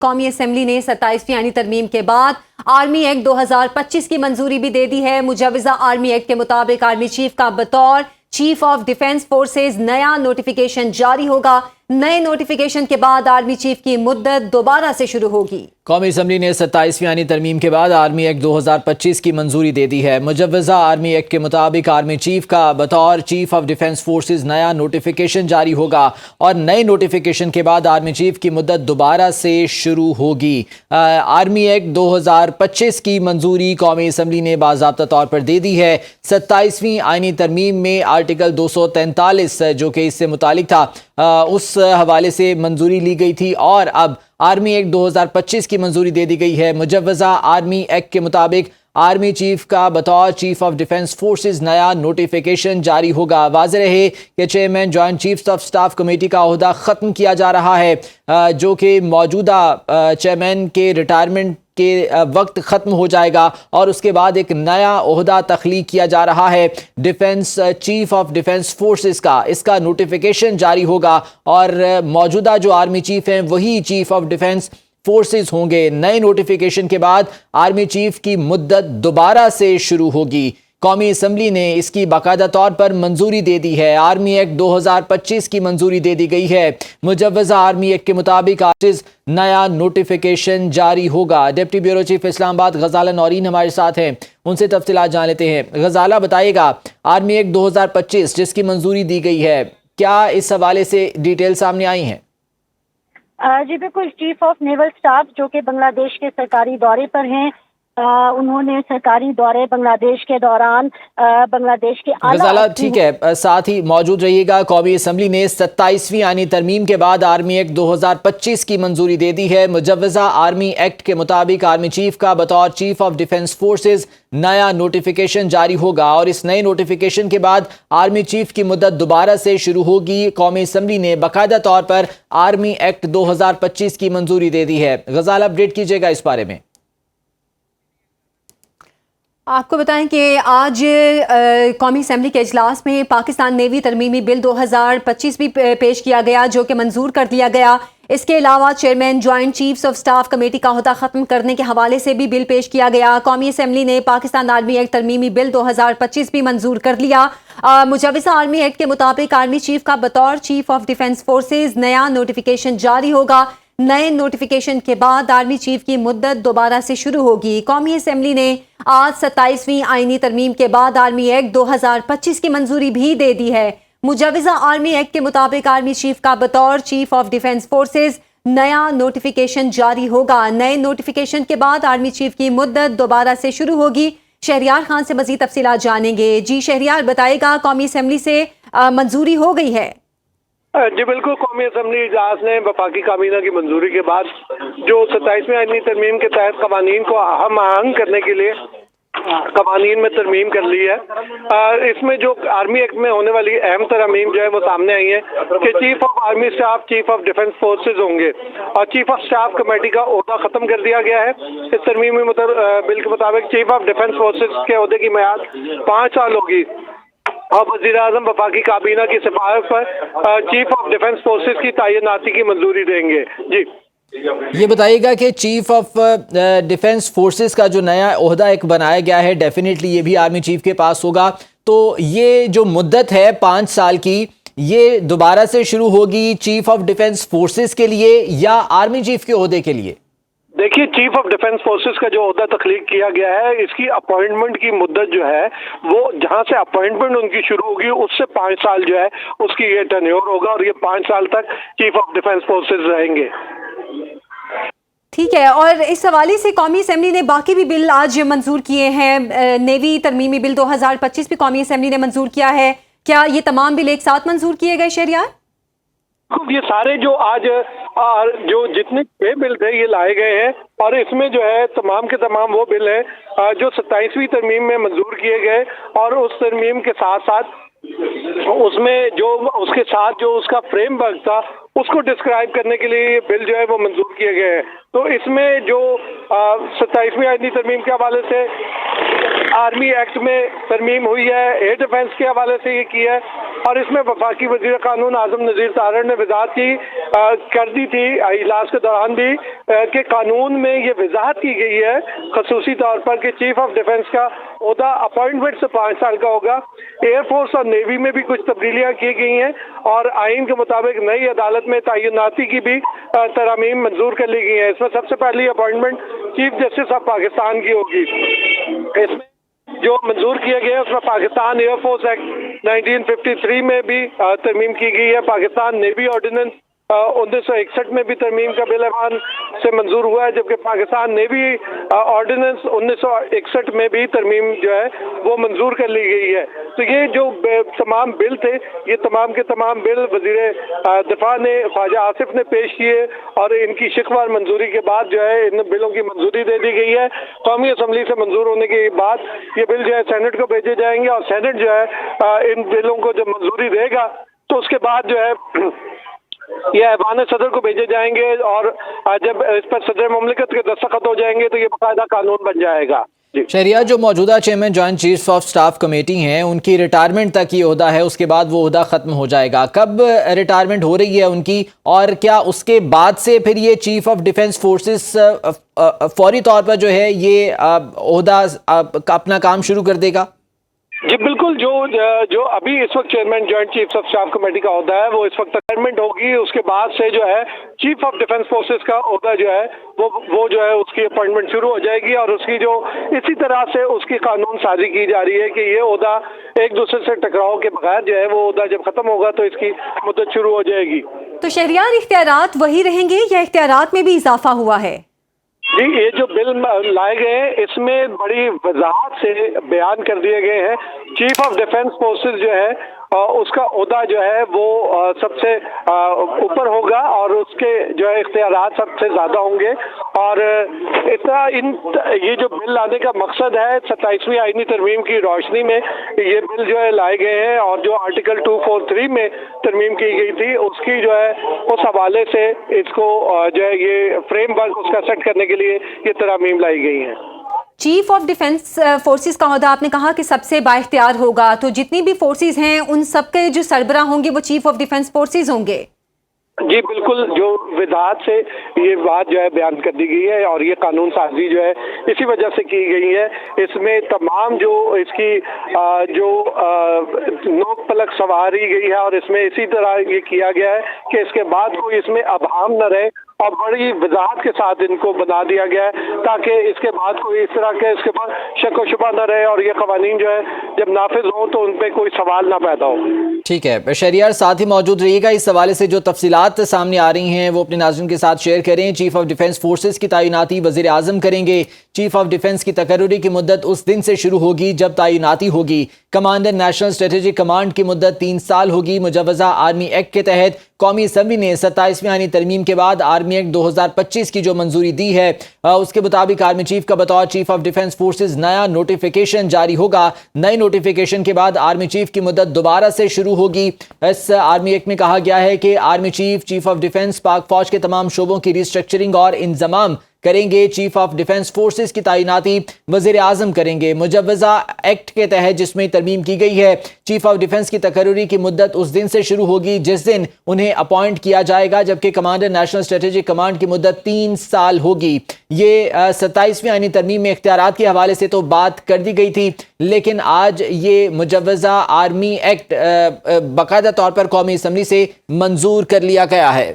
قومی اسمبلی نے 27ویں آئینی ترمیم کے بعد آرمی ایکٹ 2025 کی منظوری بھی دے دی ہے۔ مجوزہ آرمی ایکٹ کے مطابق آرمی چیف کا بطور چیف آف ڈیفنس فورسز نیا نوٹیفیکیشن جاری ہوگا۔ نئے نوٹیفیکیشن کے بعد آرمی چیف کی مدت دوبارہ سے شروع ہوگی۔ قومی اسمبلی نے 27ویں آئینی ترمیم کے بعد آرمی ایکٹ 2025 کی منظوری دے دی ہے۔ مجوزہ آرمی ایکٹ کے مطابق آرمی چیف کا بطور چیف آف ڈیفنس فورسز نیا نوٹیفیکیشن جاری ہوگا اور نئے نوٹیفیکیشن کے بعد آرمی چیف کی مدت دوبارہ سے شروع ہوگی۔ آرمی ایکٹ 2025 کی منظوری قومی اسمبلی نے باضابطہ طور پر دے دی ہے۔ 27ویں آئینی ترمیم میں آرٹیکل 243 جو کہ اس سے متعلق تھا اس حوالے سے منظوری لی گئی تھی اور اب آرمی ایکٹ 2025 کی منظوری دے دی گئی ہے۔ مجوزہ آرمی ایکٹ کے مطابق آرمی چیف کا بطور چیف آف ڈیفنس فورسز نیا نوٹیفیکیشن جاری ہوگا۔ واضح رہے کہ chairman joint chiefs of staff committee کا عہدہ ختم کیا جا رہا ہے جو کہ موجودہ چیئرمین کے ریٹائرمنٹ کے وقت ختم ہو جائے گا اور اس کے بعد ایک نیا عہدہ تخلیق کیا جا رہا ہے defence chief of defence forces کا۔ اس کا نوٹیفیکیشن جاری ہوگا اور موجودہ جو آرمی چیف ہیں وہی چیف آف ڈیفنس فورسز ہوں گے۔ نئے نوٹیفیکیشن کے بعد آرمی چیف کی مدت دوبارہ سے شروع ہوگی۔ قومی اسمبلی نے اس کی باقاعدہ طور پر منظوری دے دی ہے۔ آرمی ایکٹ 2025 کی منظوری دے دی گئی ہے۔ مجوزہ آرمی ایکٹ کے مطابق نیا نوٹیفیکیشن جاری ہوگا۔ ڈپٹی بیورو چیف اسلام آباد غزالہ نورین ہمارے ساتھ ہیں، ان سے تفصیلات جان لیتے ہیں۔ غزالہ بتائے گا آرمی ایکٹ 2025 جس کی منظوری دی گئی ہے، کیا اس حوالے سے ڈیٹیل سامنے آئی ہیں؟ جی بالکل، چیف آف نیول سٹاف جو کہ بنگلہ دیش کے سرکاری دورے پر ہیں، انہوں نے سرکاری دورے بنگلہ دیش کے دوران بنگلہ دیش کے غزالہ ٹھیک ہے، ساتھ ہی موجود رہیے گا۔ قومی اسمبلی نے 27ویں آئینی ترمیم کے بعد آرمی ایکٹ 2025 کی منظوری دے دی ہے۔ مجوزہ آرمی ایکٹ کے مطابق آرمی چیف کا بطور چیف آف ڈیفنس فورسز نیا نوٹیفیکیشن جاری ہوگا اور اس نئے نوٹیفیکیشن کے بعد آرمی چیف کی مدت دوبارہ سے شروع ہوگی۔ قومی اسمبلی نے باقاعدہ طور پر آرمی ایکٹ 2025 کی منظوری دے دی ہے۔ غزالہ اپڈیٹ کیجیے گا اس بارے میں۔ آپ کو بتائیں کہ آج قومی اسمبلی کے اجلاس میں پاکستان نیوی ترمیمی بل 2025 بھی پیش کیا گیا جو کہ منظور کر دیا گیا۔ اس کے علاوہ chairman joint chiefs of staff committee کا عہدہ ختم کرنے کے حوالے سے بھی بل پیش کیا گیا۔ قومی اسمبلی نے پاکستان آرمی ایکٹ ترمیمی بل 2025 بھی منظور کر لیا۔ مجوزہ آرمی ایکٹ کے مطابق آرمی چیف کا بطور چیف آف ڈیفنس فورسز نیا نوٹیفیکیشن جاری ہوگا۔ نئے نوٹیفیکیشن کے بعد آرمی چیف کی مدت دوبارہ سے شروع ہوگی۔ قومی اسمبلی نے آج 27ویں آئینی ترمیم کے بعد آرمی ایکٹ 2025 کی منظوری بھی دے دی ہے۔ مجوزہ آرمی ایکٹ کے مطابق آرمی چیف کا بطور چیف آف ڈیفنس فورسز نیا نوٹیفیکیشن جاری ہوگا۔ نئے نوٹیفیکیشن کے بعد آرمی چیف کی مدت دوبارہ سے شروع ہوگی۔ شہریار خان سے مزید تفصیلات جانیں گے۔ جی شہریار، بتائے گا قومی اسمبلی سے منظوری ہو گئی ہے؟ جی بالکل، قومی اسمبلی اجلاس نے وفاقی کابینہ کی منظوری کے بعد جو 27ویں آئینی ترمیم کے تحت قوانین کو ہم آہنگ کرنے کے لیے قوانین میں ترمیم کر لی ہے۔ اس میں جو آرمی ایکٹ میں ہونے والی اہم ترامیم جو ہے وہ سامنے آئی ہے کہ chief of army staff chief of defence forces ہوں گے اور چیف آف اسٹاف کمیٹی کا عہدہ ختم کر دیا گیا ہے۔ اس ترمیمی بل کے مطابق چیف آف ڈیفنس فورسز کے عہدے کی میعاد 5 سال ہوگی اور وزیر اعظم وفاقی کابینہ کی سفارش پر چیف آف ڈیفنس فورسز کی تعیناتی کی منظوری دیں گے۔ جی یہ بتائیے گا کہ چیف آف ڈیفنس فورسز کا جو نیا عہدہ ایک بنایا گیا ہے ڈیفینیٹلی یہ بھی آرمی چیف کے پاس ہوگا، تو یہ جو مدت ہے 5 سال کی یہ دوبارہ سے شروع ہوگی چیف آف ڈیفنس فورسز کے لیے یا آرمی چیف کے عہدے کے لیے؟ دیکھیے، چیف آف ڈیفنس فورسز کا جو عہدہ تخلیق کیا گیا ہے اس کی اپوائنٹمنٹ کی مدت جو ہے وہ جہاں سے اپوائنٹمنٹ ان کی شروع ہوگی اس سے 5 سال جو ہے اس کی یہ ٹینیور ہوگا اور یہ 5 سال تک چیف آف ڈیفنس فورسز رہیں گے۔ ٹھیک ہے، اور اس حوالے سے قومی اسمبلی نے باقی بھی بل آج منظور کیے ہیں۔ نیوی ترمیمی بل 2025 بھی قومی اسمبلی نے منظور کیا ہے۔ کیا یہ تمام بل ایک ساتھ منظور کیے گئے شہریار؟ یہ سارے جو آج جو جتنے 6 بل تھے یہ لائے گئے ہیں اور اس میں جو ہے تمام کے تمام وہ بل ہیں جو 27ویں ترمیم میں منظور کیے گئے اور اس ترمیم کے ساتھ ساتھ اس میں جو اس کے ساتھ جو اس کا فریم ورک تھا اس کو ڈسکرائب کرنے کے لیے یہ بل جو ہے وہ منظور کیے گئے ہیں۔ تو اس میں جو 27ویں آئینی ترمیم کے حوالے سے آرمی ایکٹ میں ترمیم ہوئی ہے، ایئر ڈیفنس کے حوالے سے یہ کی ہے اور اس میں وفاقی وزیر قانون اعظم نذیر طاہر نے وضاحت کر دی تھی اجلاس کے دوران بھی کہ قانون میں یہ وضاحت کی گئی ہے خصوصی طور پر کہ چیف آف ڈیفنس کا عہدہ اپوائنٹمنٹ سے 5 سال کا ہوگا. ایئر فورس اور نیوی میں بھی کچھ تبدیلیاں کی گئی ہیں اور آئین کے مطابق نئی عدالت میں تعیناتی کی بھی ترامیم منظور کر لی گئی ہیں. اس میں سب سے پہلی appointment chief justice of Pakistan کی ہوگی. اس میں جو منظور کیا گیا ہے اس میں پاکستان ایئر فورس ایکٹ 1953 میں بھی ترمیم کی گئی ہے. پاکستان نیوی آرڈیننس 1961 میں بھی ترمیم کا بل ایوان سے منظور ہوا ہے, جبکہ پاکستان نیوی آرڈیننس 1961 میں بھی ترمیم جو ہے وہ منظور کر لی گئی ہے. تو یہ جو تمام بل تھے یہ تمام کے تمام بل وزیر دفاع نے خواجہ آصف نے پیش کیے اور ان کی شکوار منظوری کے بعد جو ہے ان بلوں کی منظوری دے دی گئی ہے. قومی اسمبلی سے منظور ہونے کے بعد یہ بل جو ہے سینٹ کو بھیجے جائیں گے اور سینٹ جو ہے ان بلوں کو جب منظوری دے گا تو اس کے بعد جو ہے یہ ایوان صدر کو بھیجے جائیں گے اور جب اس پر صدر مملکت کے دستخط ہو جائیں گے تو یہ باقاعدہ قانون بن جائے گا. شہریار, جو موجودہ chairman joint chief of staff committee ہیں ان کی ریٹائرمنٹ تک یہ عہدہ ہے, اس کے بعد وہ عہدہ ختم ہو جائے گا. کب ریٹائرمنٹ ہو رہی ہے ان کی, اور کیا اس کے بعد سے پھر یہ چیف آف ڈیفنس فورسز فوری طور پر جو ہے یہ عہدہ اپنا کام شروع کر دے گا؟ جی بالکل, جو ابھی اس وقت chairman joint chief of staff committee کا عہدہ ہے وہ اس وقت ریٹائرمنٹ ہوگی. اس کے بعد سے جو ہے چیف آف ڈیفنس فورسز کا عہدہ جو ہے وہ جو ہے اس کی اپوائنٹمنٹ شروع ہو جائے گی اور اس کی جو اسی طرح سے اس کی قانون سازی کی جا رہی ہے کہ یہ عہدہ ایک دوسرے سے ٹکراؤ کے بغیر جو ہے وہ عہدہ جب ختم ہوگا تو اس کی مدت شروع ہو جائے گی. تو شہریار, اختیارات وہی رہیں گے یا اختیارات میں بھی اضافہ ہوا ہے؟ جی, یہ جو بل لائے گئے ہیں اس میں بڑی وضاحت سے بیان کر دیے گئے ہیں. چیف آف ڈیفنس فورسز جو ہے اس کا عہدہ جو ہے وہ سب سے اوپر ہوگا اور اس کے جو ہے اختیارات سب سے زیادہ ہوں گے. اور یہ جو بل لانے کا مقصد ہے 27ویں آئینی ترمیم کی روشنی میں یہ بل جو ہے لائے گئے ہیں اور جو آرٹیکل 243 میں ترمیم کی گئی تھی اس کی جو ہے اس حوالے سے اس کو جو ہے یہ فریم ورک اس کا سیٹ کرنے کے لیے یہ ترامیم لائی گئی ہیں. چیف آف ڈیفنس فورسز کا عہدہ آپ نے کہا کہ سب سے با اختیار ہوگا, تو جتنی بھی فورسز ہیں ان سب کے جو سربراہ ہوں گے وہ چیف آف ڈیفنس فورسز ہوں گے؟ جی بالکل, جو وضاحت سے یہ بات جو ہے بیان کر دی گئی ہے اور یہ قانون سازی جو ہے اسی وجہ سے کی گئی ہے. اس میں تمام جو اس کی جو نوک پلک سنواری گئی ہے اور اس میں اسی طرح یہ کیا گیا ہے کہ اس کے بعد کوئی اس میں ابہام نہ رہے اور بڑی وضاحت کے ساتھ ان کو بنا دیا گیا ہے تاکہ اس کے بعد کوئی اس طرح کے اس کے بعد شک و شبہ نہ رہے اور یہ قوانین جو ہے جب نافذ ہوں تو ان پہ کوئی سوال نہ پیدا ہو. ٹھیک ہے شہریار, ساتھ ہی موجود رہیے گا. اس حوالے سے جو تفصیلات سامنے آ رہی ہیں وہ اپنے ناظرین کے ساتھ شیئر کریں. چیف آف ڈیفنس فورسز کی تعیناتی وزیر اعظم کریں گے. چیف آف ڈیفنس کی تقرری کی مدت اس دن سے شروع ہوگی جب تعیناتی ہوگی. کمانڈر نیشنل اسٹریٹجک کمانڈ کی مدت 3 سال ہوگی. مجوزہ آرمی ایکٹ کے تحت قومی اسمبلی نے 27ویں آئینی ترمیم کے بعد آرمی ایکٹ 2025 کی جو منظوری دی ہے اس کے مطابق آرمی چیف کا بطور چیف آف ڈیفنس فورسز نیا نوٹیفیکیشن جاری ہوگا. نئی نوٹیفیکیشن کے بعد آرمی چیف کی مدت دوبارہ سے شروع ہوگی. اس آرمی ایکٹ میں کہا گیا ہے کہ آرمی چیف آف ڈیفنس پاک فوج کے تمام شعبوں کی ریسٹرکچرنگ اور انضمام کریں گے. چیف آف ڈیفنس فورسز کی تعیناتی وزیر اعظم کریں گے. مجوزہ ایکٹ کے تحت جس میں ترمیم کی گئی ہے چیف آف ڈیفنس کی تقرری کی مدت اس دن سے شروع ہوگی جس دن انہیں اپوائنٹ کیا جائے گا, جبکہ کمانڈر نیشنل اسٹریٹجک کمانڈ کی مدت 3 سال ہوگی. یہ 27ویں آئینی ترمیم میں اختیارات کے حوالے سے تو بات کر دی گئی تھی, لیکن آج یہ مجوزہ آرمی ایکٹ باقاعدہ طور پر قومی اسمبلی سے منظور کر لیا گیا ہے.